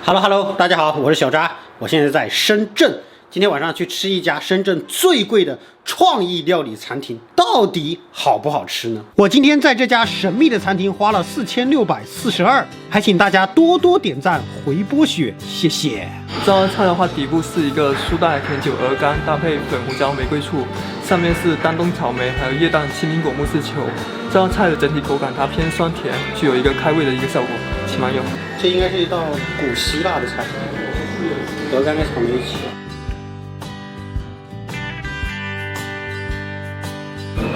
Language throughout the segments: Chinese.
Hello， 大家好，我是小扎，我现在在深圳。今天晚上去吃一家深圳最贵的创意料理餐厅，到底好不好吃呢？我今天在这家神秘的餐厅花了4642，还请大家多多点赞回波雪，谢谢。这道菜的话，底部是一个苏打甜酒鹅肝，搭配粉胡椒玫瑰醋，上面是丹东草莓还有液氮青苹果慕斯球。这道菜的整体口感它偏酸甜，具有一个开胃的一个效果，请慢用。这应该是一道古希腊的菜，鹅肝跟草莓一起。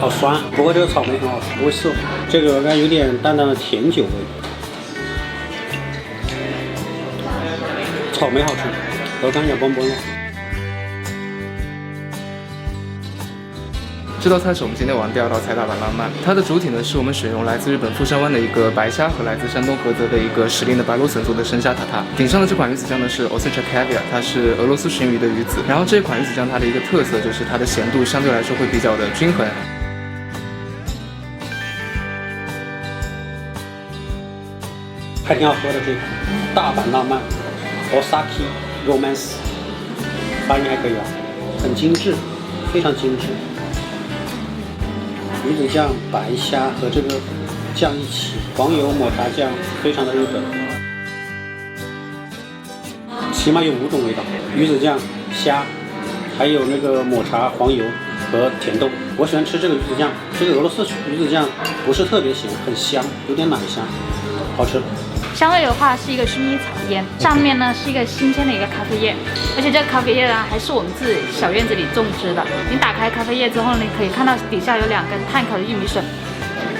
好酸，不过这个草莓很好吃，不会涩。这个鹅肝有点淡淡的甜酒味，草莓好吃，鹅肝也嘣嘣了。这道菜是我们今天玩第二道菜大阪浪漫，它的主体呢是我们选用来自日本富山湾的一个白虾和来自山东菏泽的一个时令的白芦笋做的生虾塔塔。顶上的这款鱼子酱呢是 Osecha Caviar， 它是俄罗斯鲟鱼的鱼子。然后这款鱼子酱它的一个特色就是它的咸度相对来说会比较的均衡。还挺好喝的这个大阪浪漫 Osaki Romance， 发音还可以啊，很精致，非常精致。鱼子酱、白虾和这个酱一起，黄油抹茶酱，非常的日本。起码有5种味道：鱼子酱、虾，还有那个抹茶、黄油和甜豆。我喜欢吃这个鱼子酱，这个俄罗斯鱼子酱不是特别咸，很香，有点奶香，好吃。香味的话是一个薰衣草烟，上面呢是一个新鲜的一个咖啡叶，而且这个咖啡叶呢还是我们自己小院子里种植的。你打开咖啡叶之后呢，你可以看到底下有2根炭烤的玉米笋。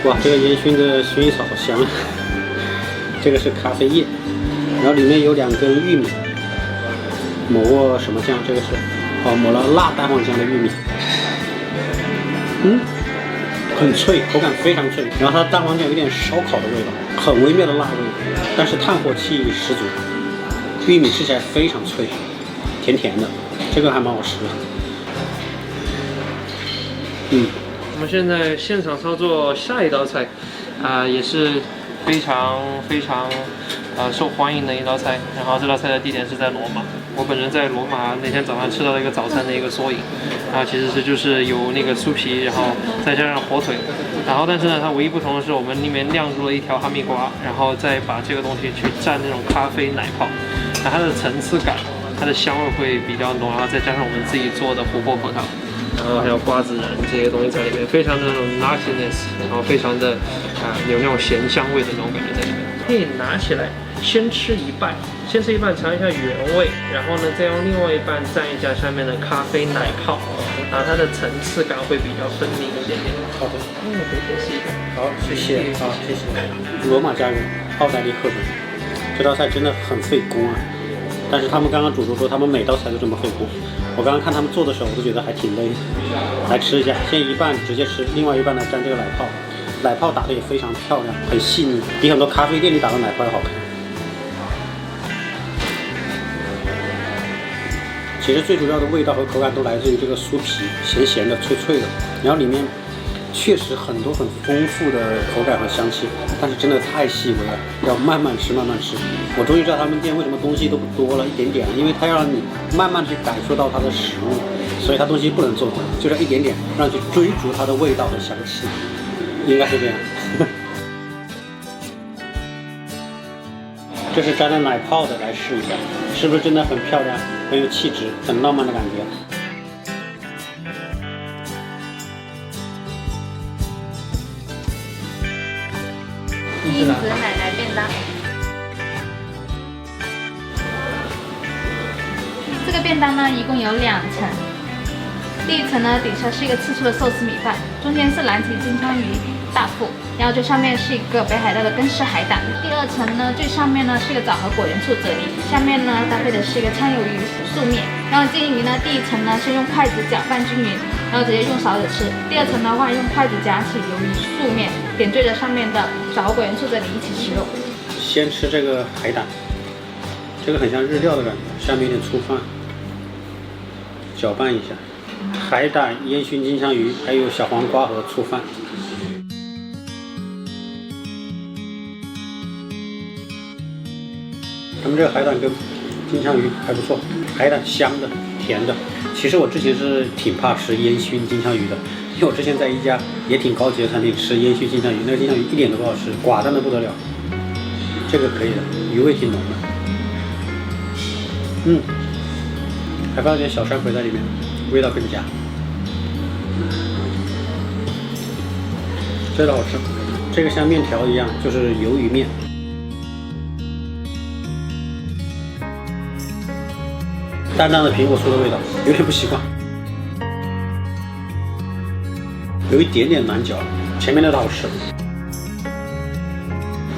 哇，这个烟熏的薰衣草好香啊！这个是咖啡叶，然后里面有2根玉米，抹过什么酱？这个是抹了辣蛋黄酱的玉米。很脆，口感非常脆，然后它的蛋黄酱有点烧烤的味道，很微妙的辣味，但是炭火气十足。玉米吃起来非常脆，甜甜的，这个还蛮好吃的。我们现在现场操作下一道菜，也是非常受欢迎的一道菜。然后这道菜的地点是在罗马，我本人在罗马那天早上吃到了一个早餐的一个缩影，其实就是有那个酥皮，然后再加上火腿，然后但是呢，它唯一不同的是我们里面酿入了1条哈密瓜，然后再把这个东西去蘸那种咖啡奶泡，它的层次感，它的香味会比较浓，然后再加上我们自己做的琥珀葡萄。然后还有瓜子仁这些东西在里面，非常的那种 nuttiness， 然后非常的有那种咸香味的那种感觉在里面。可以拿起来先吃一半尝一下原味，然后呢再用另外一半蘸一下下面的咖啡奶泡，然后它的层次感会比较分明一点点。好的，可以先试一下。好，谢谢啊，谢谢。罗马佳人，奥黛丽·赫本，这道菜真的很费工啊。但是他们刚刚主厨说他们每道菜都这么费工，我刚刚看他们做的时候我都觉得还挺累。来吃一下，先一半直接吃，另外一半呢蘸这个奶泡，奶泡打得也非常漂亮，很细腻，比很多咖啡店里打的奶泡要好看。其实最主要的味道和口感都来自于这个酥皮，咸咸的、脆脆的，然后里面确实很多很丰富的口感和香气，但是真的太细微了，要慢慢吃，慢慢吃。我终于知道他们店为什么东西都不多了，一点点，因为它要让你慢慢去感受到它的食物，所以它东西不能做多，就是一点点，让你去追逐它的味道和香气，应该是这样。这是沾了奶泡的，来试一下，是不是真的很漂亮，很有气质，很浪漫的感觉？英子奶奶便当。这个便当呢，一共有2层。第一层呢，底下是一个刺出的寿司米饭，中间是蓝鳍金枪鱼大腹，然后最上面是一个北海道的根式海胆。第2层呢，最上面呢是一个枣和果仁醋啫喱，下面呢搭配的是一个葱鱿鱼素面。然后建议呢，第1层呢是用筷子搅拌均匀，然后直接用勺子吃。第2层的话，用筷子夹起鱿鱼素面，点缀着上面的枣和果仁醋啫喱一起食用。先吃这个海胆，这个很像日料的感觉，下面有点粗饭，搅拌一下。海胆、烟熏金枪鱼，还有小黄瓜和醋饭。他们们这个海胆跟金枪鱼还不错，海胆香的、甜的。其实我之前是挺怕吃烟熏金枪鱼的，因为我之前在一家也挺高级的餐厅吃烟熏金枪鱼，那个金枪鱼一点都不好吃，寡淡的不得了。这个可以的，鱼味挺浓的。还放了点小山葵在里面，味道更佳。这个好吃，这个像面条一样，就是鱿鱼面。淡淡的苹果酥的味道，有点不习惯，有一点点难嚼。前面那道好吃。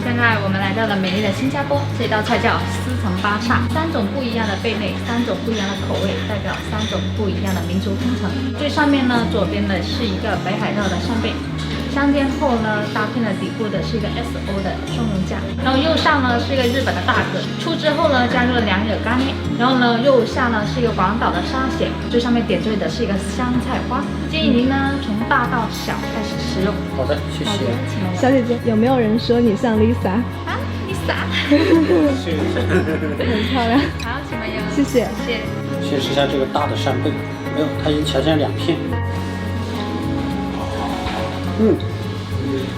现在我们来到了美丽的新加坡，这道菜叫丝层巴萨，3种不一样的贝类，3种不一样的口味，代表3种不一样的民族风情。最上面呢，左边的是一个北海道的扇贝。香煎后呢，搭配了底部的是一个 SO 的松茸酱，然后右上呢是一个日本的大蛤，出汁后呢加入了2惹干捏，然后呢右下呢是一个广岛的沙蟹，最上面点缀的是一个香菜花。建议您呢从大到小开始食用。好的，谢谢。小姐姐，有没有人说你像 Lisa？ 啊 ，Lisa， 很漂亮。好，请慢用。谢谢。谢谢。先吃一下这个大的扇贝，哎呦，它已经切成2片。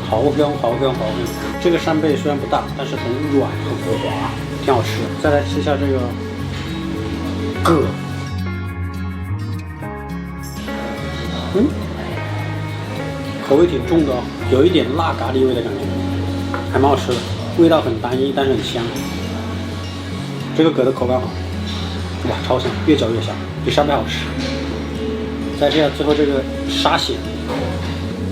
好香，好香，好香！这个扇贝虽然不大，但是很软，很滑，挺好吃的。再来吃一下这个蛤，口味挺重的哦，有一点辣咖喱味的感觉，还蛮好吃的。味道很单一，但是很香。这个蛤的口感好，哇，超香，越嚼越香，比扇贝好吃。再这样，最后这个沙蟹。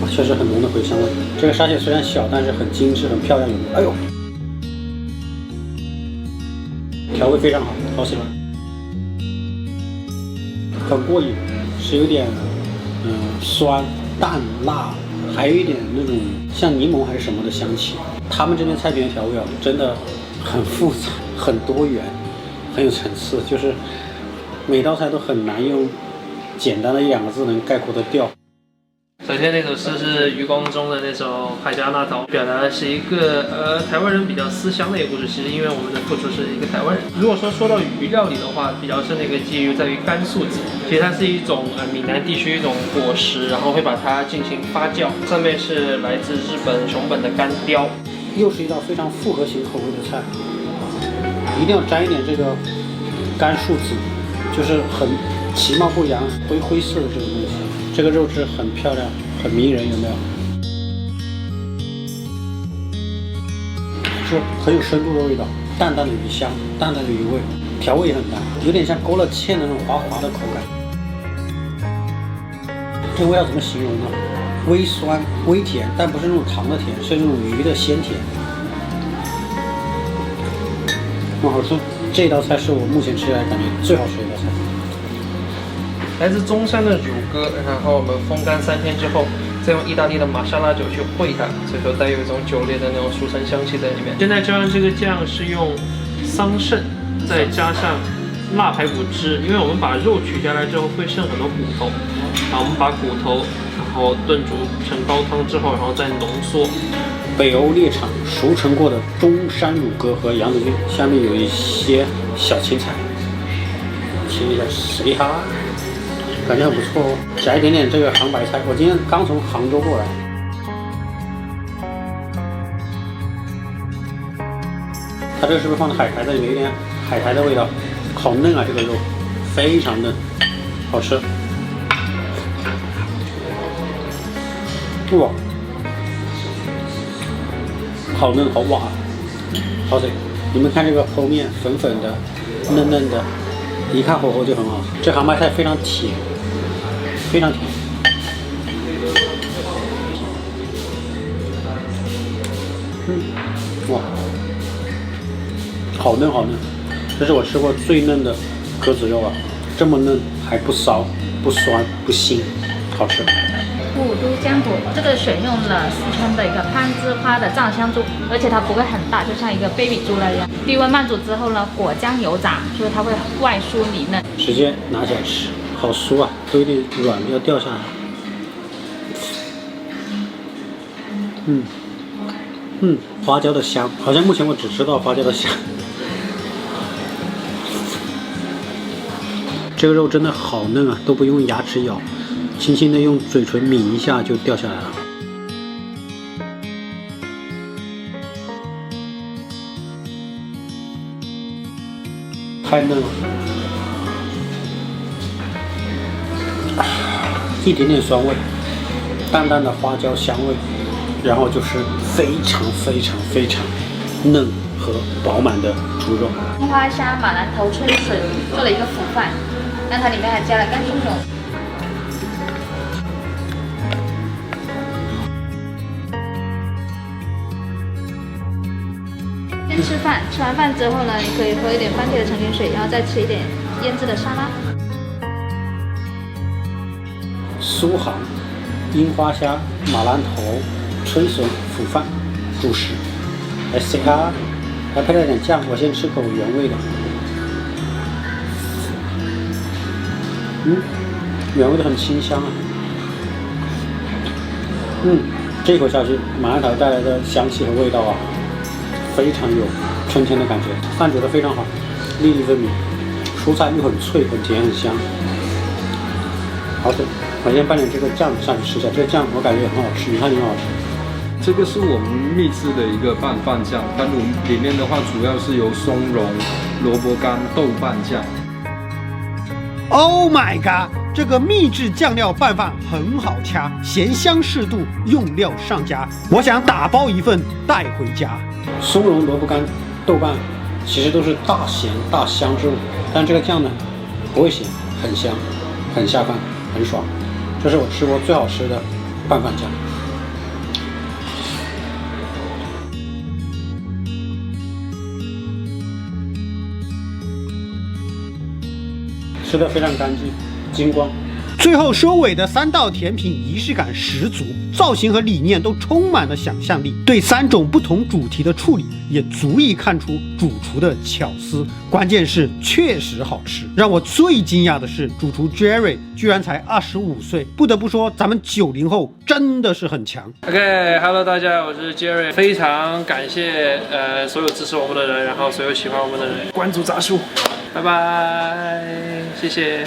确实很浓的茴香味。这个沙蟹虽然小，但是很精致、很漂亮，有没有？哎呦，调味非常好，好喜欢，很过瘾，是有点酸、淡、辣，还有一点那种像柠檬还是什么的香气。他们这边菜品的调味啊，真的很复杂、很多元、很有层次，就是每道菜都很难用简单的1、2个字能概括得掉。首先那首诗是余光中的那首《海家那头》，表达的是一个台湾人比较思乡的一个故事。其实因为我们的付出是一个台湾人。如果说到鱼料理的话，比较深的一个记忆在于甘肃子，其实它是一种闽南地区一种果实，然后会把它进行发酵。上面是来自日本熊本的干鲷，又是一道非常复合型口味的菜，一定要沾一点这个甘肃子，就是很其貌不扬、灰色的这个东西。这个肉质很漂亮，很迷人，有没有？是很有深度的味道，淡淡的鱼香，淡淡的鱼味，调味也很淡，有点像勾了芡的那种滑滑的口感。这个味道怎么形容呢？微酸、微甜，但不是那种糖的甜，是那种鱼的鲜甜，很好吃。这道菜是我目前吃起来感觉最好吃的一道菜。来自中山的乳鸽，然后我们风干3天之后，再用意大利的玛莎拉酒去烩它，所以说带有一种酒类的那种熟成香气在里面。现在加上这个酱是用桑葚，再加上腊排骨汁，因为我们把肉取下来之后会剩很多骨头，然后我们把骨头然后炖煮成高汤之后，然后再浓缩。北欧猎场熟成过的中山乳鸽和羊子菌，下面有一些小青菜，切一下吃一下。感觉很不错哦，加一点点这个杭白菜，我今天刚从杭州过来。它这个是不是放的海苔在里面？有点海苔的味道，好嫩啊！这个肉非常嫩，好吃。哇，好嫩好滑，好嘴。你们看这个剖面，粉粉的，嫩嫩的，一看火候就很好。这杭白菜非常甜。非常甜，哇，好嫩好嫩，这是我吃过最嫩的鸽子肉啊！这么嫩还不骚、不酸、不腥，好吃。五都浆果，这个选用了四川的一个攀枝花的藏香猪，而且它不会很大，就像一个 baby 猪那样。低温慢煮之后呢，果浆油炸，所以它会外酥里嫩。直接拿起来吃，好酥啊，都有点软，要掉下来。花椒的香，好像目前我只吃到花椒的香，这个肉真的好嫩啊，都不用牙齿咬，轻轻的用嘴唇抿一下就掉下来了。太嫩了，一点点酸味，淡淡的花椒香味，然后就是非常嫩和饱满的猪肉。樱花虾、马兰头、春笋做了一个腐饭，那它里面还加了干松茸。先吃饭，吃完饭之后呢，你可以喝一点番茄的成品水，然后再吃一点腌制的沙拉。苏杭、樱花虾、马兰头、春笋腐饭，主食。来吃它，还配了点酱，我先吃口原味的。原味的很清香啊。这一口下去，马兰头带来的香气和味道啊，非常有春天的感觉。饭煮得非常好，粒粒分明，蔬菜又很脆、很甜、很香，好吃。我先拌点这个酱上去吃一下，这个酱我感觉也很好吃，你看挺好吃。这个是我们秘制的一个拌饭酱，它里面的话主要是由松茸、萝卜干、豆瓣酱。Oh my god！ 这个秘制酱料拌饭很好掐，咸香适度，用料上佳。我想打包一份带回家。松茸、萝卜干、豆瓣其实都是大咸大香之物，但这个酱呢不会咸，很香，很下饭，很爽。这是我吃过最好吃的拌饭酱。吃得非常干净，精光。最后收尾的3道甜品仪式感十足，造型和理念都充满了想象力，对3种不同主题的处理也足以看出主厨的巧思。关键是确实好吃。让我最惊讶的是，主厨 Jerry 居然才25岁，不得不说咱们90后真的是很强。OK，Hello， 大家，我是 Jerry， 非常感谢所有支持我们的人，然后所有喜欢我们的人，关注杂树，拜拜，谢谢。